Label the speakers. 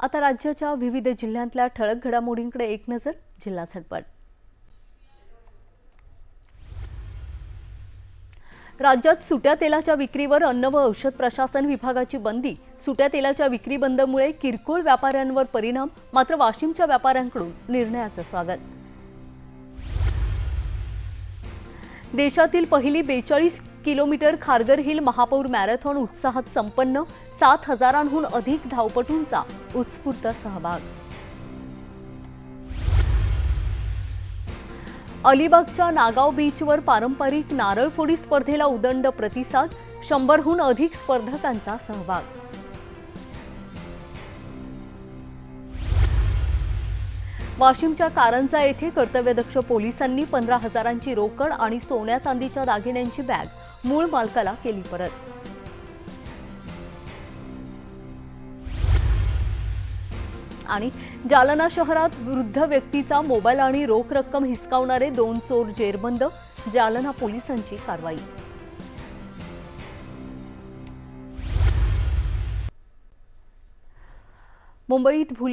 Speaker 1: आता राज्याच्या विविध जिल्ह्यांतल्या ठळक घडामोडींकडे एक नजर. जिल्हा झटपट. राज्यात सुट्या तेलाच्या विक्रीवर अन्न व औषध प्रशासन विभागाची बंदी. सुट्या तेलाच्या विक्री बंदमुळे किरकोळ व्यापाऱ्यांवर परिणाम, मात्र वाशिमच्या व्यापाऱ्यांकडून निर्णयाचं स्वागत. देशातील पहिली 42 किलोमीटर खारघर हिल महापौर मॅरेथॉन उत्साहात संपन्न. 7,000हून अधिक धावपटूंचा उत्स्फूर्त सहभाग. अलिबागच्या नागाव बीचवर पारंपरिक नारळफोडी स्पर्धेला उदंड प्रतिसाद. 100हून अधिक स्पर्धकांचा सहभाग. वाशिमच्या कारंजा येथे कर्तव्यदक्ष पोलिसांनी 15,000ची रोकड आणि सोन्या चांदीच्या दागिन्यांची बॅग मूळ मालकाला केली परत. आणि जालना शहरात वृद्ध व्यक्तीचा मोबाईल आणि रोख रक्कम हिसकावणारे 2 चोर जेरबंद. जालना पोलिसांची कारवाई. मुंबईत भुले